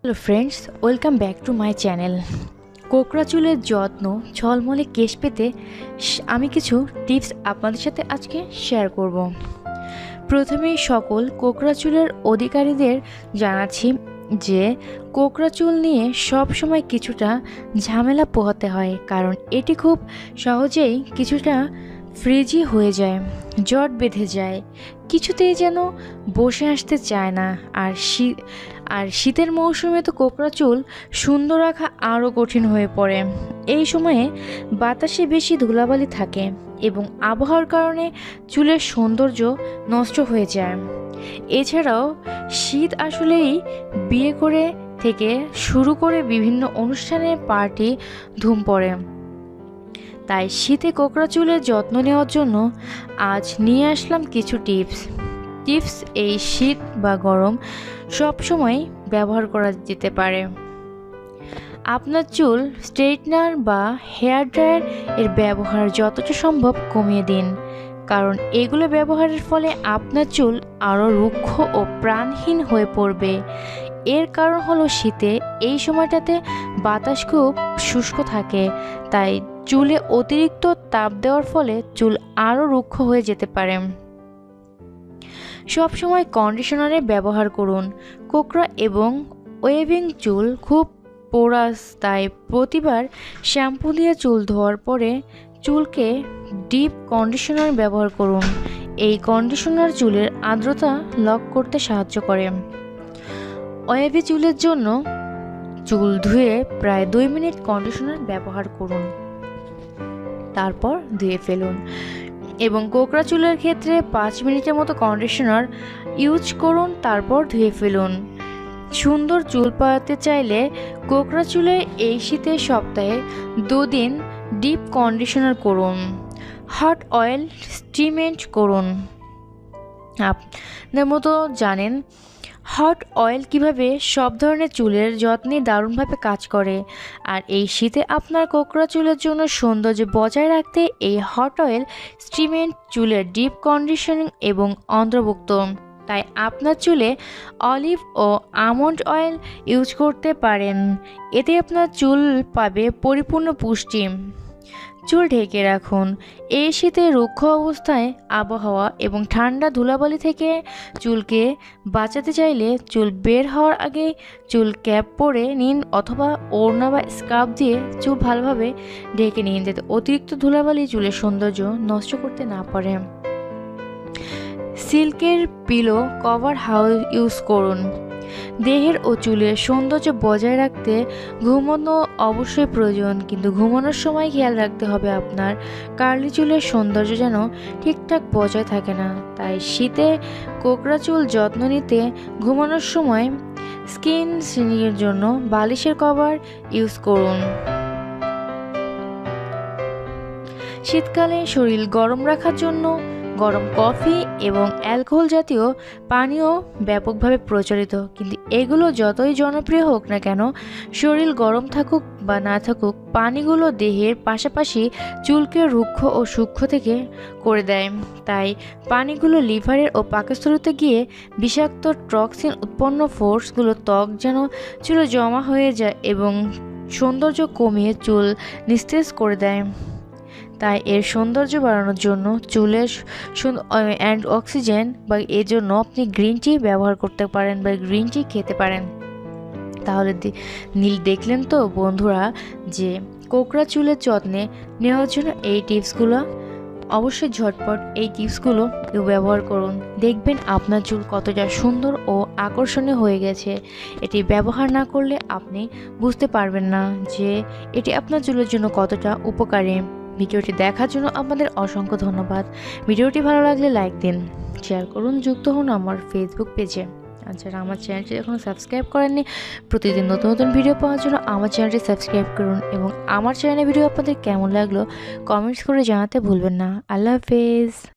Hello friends, welcome back to my channel. কোকড়া চুলের যত্ন ঝলমলে কেশ পেতে আমি কিছু টিপস আপনাদের সাথে আজকে শেয়ার করব। প্রথমেই সকল কোকড়া চুলের অধিকারীদের জানাচ্ছি যে কোকড়া চুল নিয়ে সব সময় কিছুটা ঝামেলা পোহাতে হয়, কারণ এটি খুব সহজেই কিছুটা ফ্রিজি হয়ে যায়, জট বেঁধে যায়, কিছুতেই যেন বসে আসতে চায় না। আর শীতের মৌসুমে তো কোকড়া চুল সুন্দর রাখা আরও কঠিন হয়ে পড়ে। এই সময়ে বাতাসে বেশি ধুলাবালি থাকে এবং আবহাওয়ার কারণে চুলের সৌন্দর্য নষ্ট হয়ে যায়। এছাড়াও শীত আসলেই বিয়ে করে থেকে শুরু করে বিভিন্ন অনুষ্ঠানে পার্টি ধুম পড়ে। তাই শীতে কোকড়া চুলের যত্ন নেওয়ার জন্য আজ নিয়ে আসলাম কিছু টিপস এই শীত বা গরম সব সময় ব্যবহার করা যেতে পারে। আপনার চুল স্ট্রেটনার বা হেয়ার ড্রায়ার এর ব্যবহার যতটা সম্ভব কমিয়ে দিন, কারণ এগুলো ব্যবহারের ফলে আপনার চুল আরও রুক্ষ ও প্রাণহীন হয়ে পড়বে। এর কারণ হলো শীতে এই সময়টাতে বাতাস খুব শুষ্ক থাকে, তাই চুলে অতিরিক্ত তাপ দেওয়ার ফলে চুল আরও রুক্ষ হয়ে যেতে পারে। সবসময় কন্ডিশনারের ব্যবহার করুন। কোকড়া এবং ওয়েভিং চুল খুব পোরাস, তাই প্রতিবার শ্যাম্পু দিয়ে চুল ধোয়ার পরে চুলকে ডিপ কন্ডিশনার ব্যবহার করুন। এই কন্ডিশনার চুলের আর্দ্রতা লক করতে সাহায্য করে। ওয়েভি চুলের জন্য চুল ধুয়ে প্রায় 2 মিনিট কন্ডিশনার ব্যবহার করুন, তারপর ধুয়ে ফেলুন। এবং কোকড়া চুলের ক্ষেত্রে 5 মিনিটের মতো কন্ডিশনার ইউজ করুন, তারপর ধুয়ে ফেলুন। সুন্দর চুল পাওয়াতে চাইলে কোকড়া চুলে এই শীতে সপ্তাহে 2 দিন ডিপ কন্ডিশনার করুন। হট অয়েল ট্রিটমেন্ট করুন। আপনার মতো জানেন হট অয়েল কিভাবে সব ধরনের চুলের যত্নে দারুণভাবে কাজ করে, আর এই শীতে আপনার কোকড়া চুলের জন্য সৌন্দর্য বজায় রাখতে এই হট অয়েল ট্রিটমেন্ট চুলের ডিপ কন্ডিশনিং এবং অন্তর্ভুক্ত। তাই আপনার চুলে অলিভ ও আমন্ড অয়েল ইউজ করতে পারেন। এতে আপনার চুল পাবে পরিপূর্ণ পুষ্টি। চুল ঢেকে রাখুন। এই শীতে রুক্ষ অবস্থায় আবহাওয়া এবং ঠান্ডা ধুলাবালি থেকে চুলকে বাঁচাতে চাইলে চুল বের হওয়ার আগে চুল ক্যাপ পরে নিন, অথবা ওড়না বা স্কার্ফ দিয়ে চুল ভালোভাবে ঢেকে নিন, যাতে অতিরিক্ত ধুলাবালি চুলের সৌন্দর্য নষ্ট করতে না পারে। সিল্কের পিলো কভার ইউজ করুন। দেহের ও চুলের সৌন্দর্য বজায় রাখতে ঘুমানো অবশ্যই প্রয়োজন, কিন্তু ঘুমানোর সময় খেয়াল রাখতে হবে আপনার কার্লি চুলের সৌন্দর্য যেন ঠিকঠাক বজায় থাকে না। তাই শীতে কোকড়া চুল যত্ন নিতে ঘুমানোর সময় স্কিন সিনিংয়ের জন্য বালিশের কভার ইউজ করুন। শীতকালে শরীর গরম রাখার জন্য গরম কফি এবং অ্যালকোহল জাতীয় পানীয় ব্যাপকভাবে প্রচলিত, কিন্তু এগুলো যতই জনপ্রিয় হোক না কেন, শরীর গরম থাকুক বা না থাকুক, পানিগুলো দেহের পাশাপাশি চুলকে রুক্ষ ও সূক্ষ্ম থেকে করে দেয়। তাই পানিগুলো লিভারের ও পাকস্থলীতে গিয়ে বিষাক্ত টক্সিন উৎপন্ন ফোর্সগুলো ত্বক যেন চুলে জমা হয়ে যায় এবং সৌন্দর্য কমিয়ে চুল নিস্তেজ করে দেয়। তাই এর সৌন্দর্য বাড়ানোর জন্য চুলের অ্যান্ড অক্সিজেন বা এর জন্য আপনি গ্রিন টি ব্যবহার করতে পারেন বা গ্রিন টি খেতে পারেন। তাহলে দেখলেন তো বন্ধুরা যে কোকড়া চুলের যত্নে নেওয়ার জন্য এই টিপসগুলো অবশ্যই ঝটপট এই টিপসগুলো ব্যবহার করুন। দেখবেন আপনার চুল কতটা সুন্দর ও আকর্ষণীয় হয়ে গেছে। এটি ব্যবহার না করলে আপনি বুঝতে পারবেন না যে এটি আপনার চুলের জন্য কতটা উপকারী। ভিডিওটি দেখার জন্য আপনাদের অসংখ্য ধন্যবাদ। ভিডিওটি ভালো লাগলে লাইক দিন, শেয়ার করুন, যুক্ত হন আমার ফেসবুক পেজে। আর যারা আমার চ্যানেলটি এখনও সাবস্ক্রাইব করেননি, প্রতিদিন নতুন নতুন ভিডিও পাওয়ার জন্য আমার চ্যানেলটি সাবস্ক্রাইব করুন এবং আমার চ্যানেলের ভিডিও আপনাদের কেমন লাগলো কমেন্টস করে জানাতে ভুলবেন না। আল্লাহ হাফেজ।